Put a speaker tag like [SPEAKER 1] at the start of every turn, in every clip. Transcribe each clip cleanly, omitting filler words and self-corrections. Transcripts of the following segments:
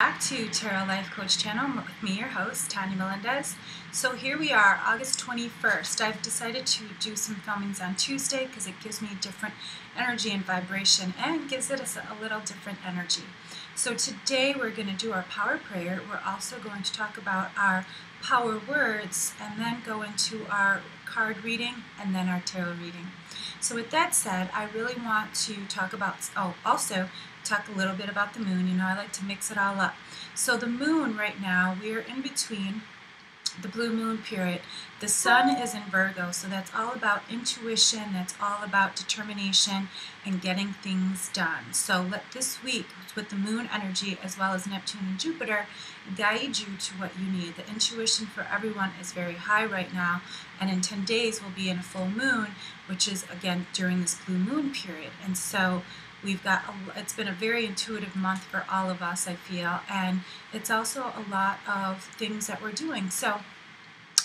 [SPEAKER 1] Back to Tarot Life Coach channel with me, your host, Tanya Melendez. So here we are, August 21st. I've decided to do some filmings on Tuesday because it gives me a different energy and vibration and gives it a little different energy. So today we're going to do our power prayer. We're also going to talk about our power words and then go into our card reading and then our tarot reading. So with that said, I really want to talk about, also talk a little bit about the moon. You know, I like to mix it all up. So the moon right now, we're in between the blue moon period. The sun is in Virgo, so that's all about intuition, that's all about determination and getting things done. So let this week, with the moon energy as well as Neptune and Jupiter, guide you to what you need. The intuition for everyone is very high right now, and in 10 days we'll be in a full moon, which is again during this blue moon period. And so it's been a very intuitive month for all of us, I feel, and it's also a lot of things that we're doing. So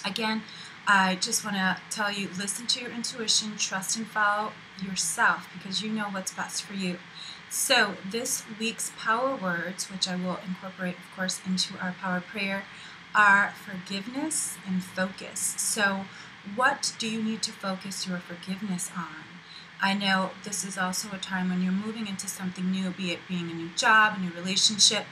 [SPEAKER 1] again, I just want to tell you, listen to your intuition, trust and follow yourself because you know what's best for you. So this week's power words, which I will incorporate, of course, into our power prayer, are forgiveness and focus. So what do you need to focus your forgiveness on? I know this is also a time when you're moving into something new, be it being a new job, a new relationship,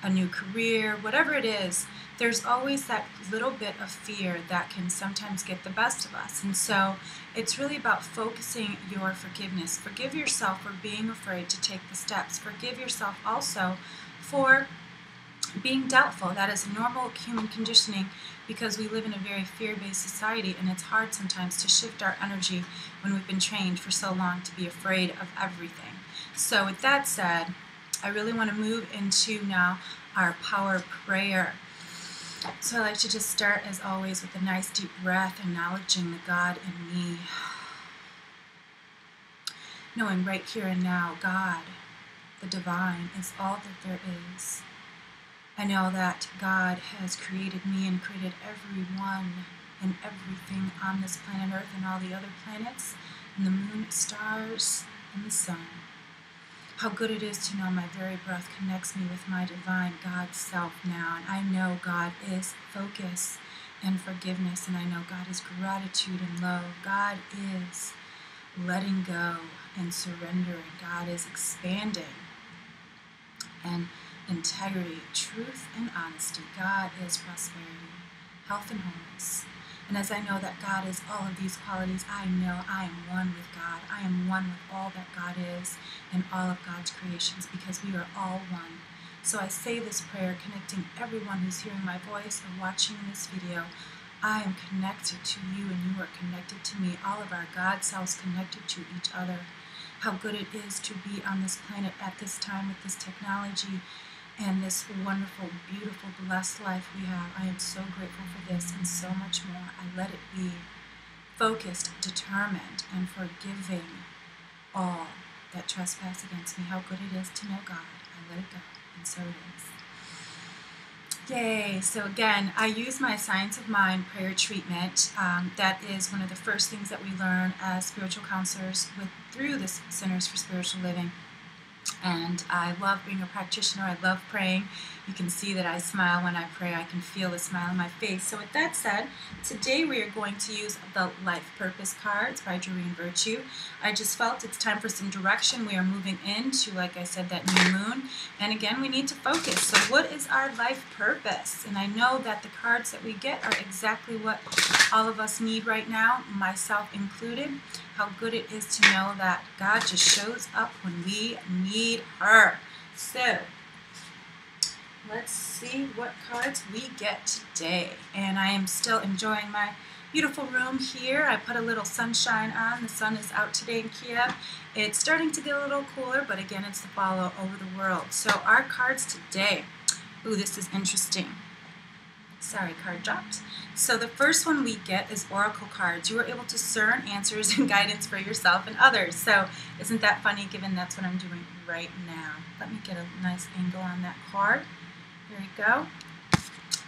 [SPEAKER 1] a new career, whatever it is, there's always that little bit of fear that can sometimes get the best of us. And so it's really about focusing your forgiveness. Forgive yourself for being afraid to take the steps. Forgive yourself also for being doubtful. That is normal human conditioning because we live in a very fear-based society, and it's hard sometimes to shift our energy when we've been trained for so long to be afraid of everything. So with that said, I really want to move into now our power prayer. So I like to just start, as always, with a nice deep breath, acknowledging the God in me. Knowing right here and now, God, the divine, is all that there is. I know that God has created me and created everyone and everything on this planet Earth and all the other planets, and the moon, stars, and the sun. How good it is to know my very breath connects me with my divine God self now. And I know God is focus and forgiveness, and I know God is gratitude and love. God is letting go and surrendering. God is expanding and integrity, truth, and honesty. God is prosperity, health, and wholeness. And as I know that God is all of these qualities, I know I am one with God. I am one with all that God is and all of God's creations because we are all one. So I say this prayer connecting everyone who's hearing my voice or watching this video. I am connected to you and you are connected to me. All of our God selves connected to each other. How good it is to be on this planet at this time with this technology and this wonderful, beautiful, blessed life we have. I am so grateful for this and so much more. I let it be focused, determined, and forgiving all that trespass against me. How good it is to know God. I let it go, and so it is. Yay! So again, I use my Science of Mind prayer treatment. That is one of the first things that we learn as spiritual counselors through the Centers for Spiritual Living. And I love being a practitioner. I love praying. You can see that I smile when I pray. I can feel the smile on my face. So with that said, today we are going to use the Life Purpose cards by Doreen Virtue. I just felt it's time for some direction. We are moving into, like I said, that new moon. And again, we need to focus. So what is our life purpose? And I know that the cards that we get are exactly what all of us need right now, myself included. How good it is to know that God just shows up when we need her. So let's see what cards we get today. And I am still enjoying my beautiful room here. I put a little sunshine on. The sun is out today in Kiev. It's starting to get a little cooler, but again, it's the fall all over the world. So our cards today. Ooh, this is interesting. Sorry, card dropped. So the first one we get is Oracle cards. You are able to discern answers and guidance for yourself and others. So isn't that funny, given that's what I'm doing right now? Let me get a nice angle on that card. There we go.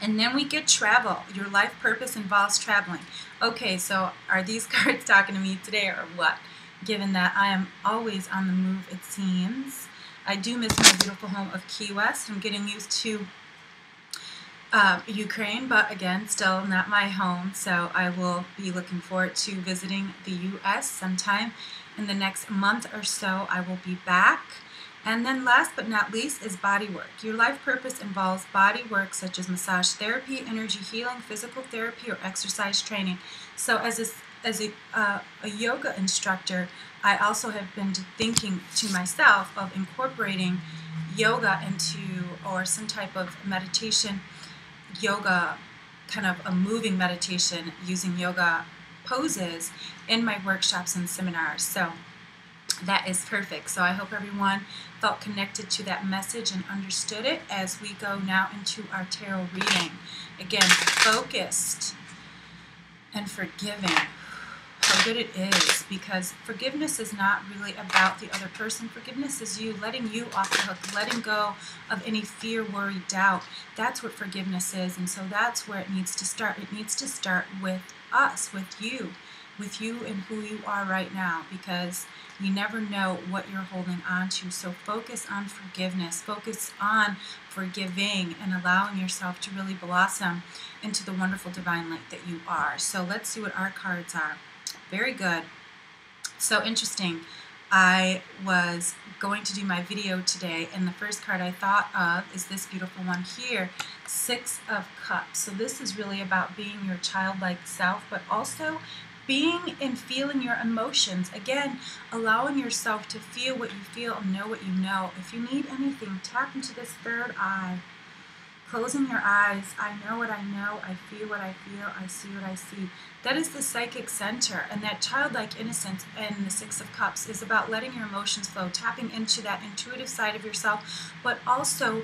[SPEAKER 1] And then we get travel. Your life purpose involves traveling. Okay, so are these cards talking to me today or what? Given that I am always on the move, it seems. I do miss my beautiful home of Key West. I'm getting used to Ukraine, but again, still not my home, so I will be looking forward to visiting the U.S. sometime in the next month or so. I will be back. And then last but not least is body work. Your life purpose involves body work such as massage therapy, energy healing, physical therapy, or exercise training. So as a yoga instructor, I also have been thinking to myself of incorporating yoga into, or some type of meditation, yoga, kind of a moving meditation using yoga poses in my workshops and seminars. So that is perfect. So I hope everyone felt connected to that message and understood it as we go now into our tarot reading. Again, focused and forgiving. How good it is, because forgiveness is not really about the other person. Forgiveness is you letting you off the hook, letting go of any fear, worry, doubt. That's what forgiveness is, and so that's where it needs to start. It needs to start with us, with you and who you are right now, because you never know what you're holding on to. So focus on forgiveness, focus on forgiving, and allowing yourself to really blossom into the wonderful divine light that you are. So let's see what our cards are. Very good. So interesting. I was going to do my video today, and the first card I thought of is this beautiful one here, Six of Cups. So this is really about being your childlike self, but also being and feeling your emotions. Again, allowing yourself to feel what you feel and know what you know. If you need anything, tap into this third eye. Closing your eyes, I know what I know, I feel what I feel, I see what I see. That is the psychic center, and that childlike innocence in the Six of Cups is about letting your emotions flow, tapping into that intuitive side of yourself, but also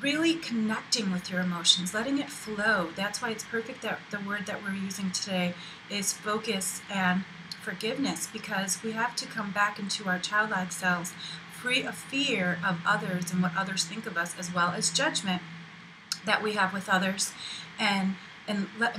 [SPEAKER 1] really connecting with your emotions, letting it flow. That's why it's perfect that the word that we're using today is focus and forgiveness, because we have to come back into our childlike selves, free of fear of others and what others think of us, as well as judgment that we have with others, and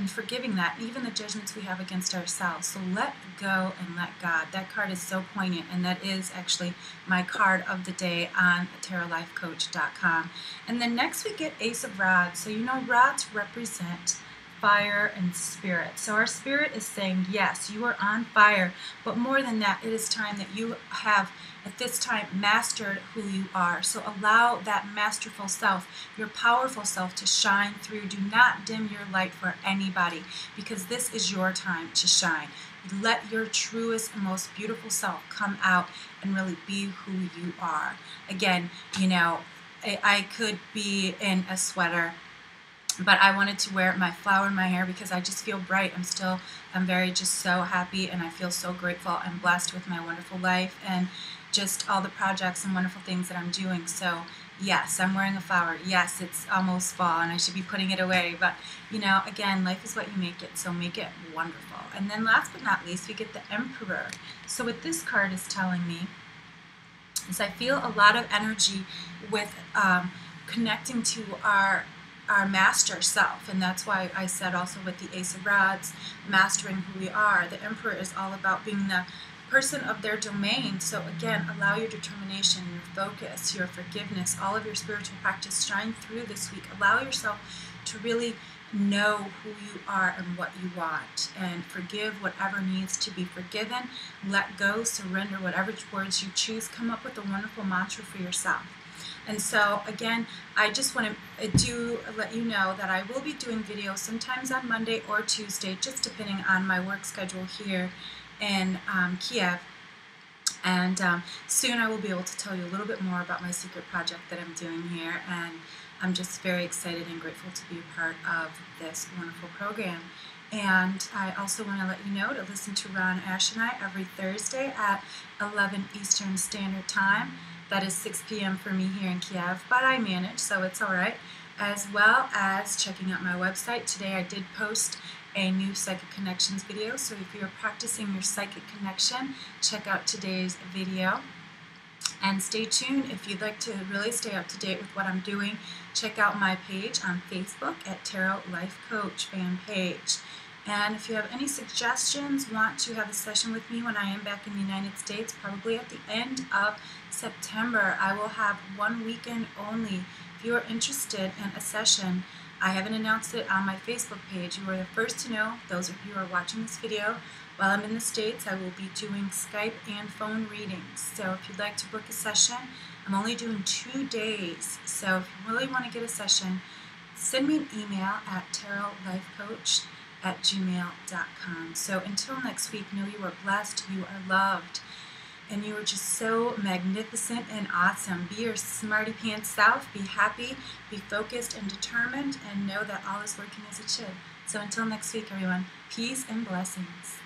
[SPEAKER 1] forgiving that, even the judgments we have against ourselves. So let go and let God. That card is so poignant, and that is actually my card of the day on tarotlifecoach.com. And then next we get Ace of Rods. So you know rods represent fire and spirit. So our spirit is saying, yes, you are on fire, but more than that, it is time that you have at this time mastered who you are. So allow that masterful self, your powerful self, to shine through. Do not dim your light for anybody, because this is your time to shine. Let your truest and most beautiful self come out and really be who you are. Again, you know, I could be in a sweater, but I wanted to wear my flower in my hair because I just feel bright. I'm very just so happy, and I feel so grateful and blessed with my wonderful life and just all the projects and wonderful things that I'm doing. So yes, I'm wearing a flower. Yes, it's almost fall and I should be putting it away, but you know, again, life is what you make it, so make it wonderful. And then last but not least, we get the Emperor. So what this card is telling me is I feel a lot of energy with connecting to our master self, and that's why I said also with the Ace of Rods, mastering who we are. The Emperor is all about being the person of their domain. So again, allow your determination, your focus, your forgiveness, all of your spiritual practice shine through this week. Allow yourself to really know who you are and what you want, and forgive whatever needs to be forgiven. Let go, surrender, whatever words you choose. Come up with a wonderful mantra for yourself. And so again, I just want to let you know that I will be doing videos sometimes on Monday or Tuesday, just depending on my work schedule here in Kiev. And soon I will be able to tell you a little bit more about my secret project that I'm doing here, and I'm just very excited and grateful to be a part of this wonderful program. And I also want to let you know to listen to Ron Ash and I every Thursday at 11 Eastern Standard Time. That is 6 p.m. for me here in Kiev, but I manage, so it's all right. As well as checking out my website. Today I did post a new Psychic Connections video, so if you're practicing your psychic connection, check out today's video. And stay tuned if you'd like to really stay up to date with what I'm doing. Check out my page on Facebook at Tarot Life Coach fan page. And if you have any suggestions, want to have a session with me when I am back in the United States, probably at the end of September, I will have one weekend only. If you are interested in a session, I haven't announced it on my Facebook page. You are the first to know, those of you who are watching this video. While I'm in the States, I will be doing Skype and phone readings. So if you'd like to book a session, I'm only doing 2 days. So if you really want to get a session, send me an email at tarotlifecoach@gmail.com. So until next week, know you are blessed, you are loved, and you are just so magnificent and awesome. Be your smarty pants self, be happy, be focused and determined, and know that all is working as it should. So until next week, everyone, peace and blessings.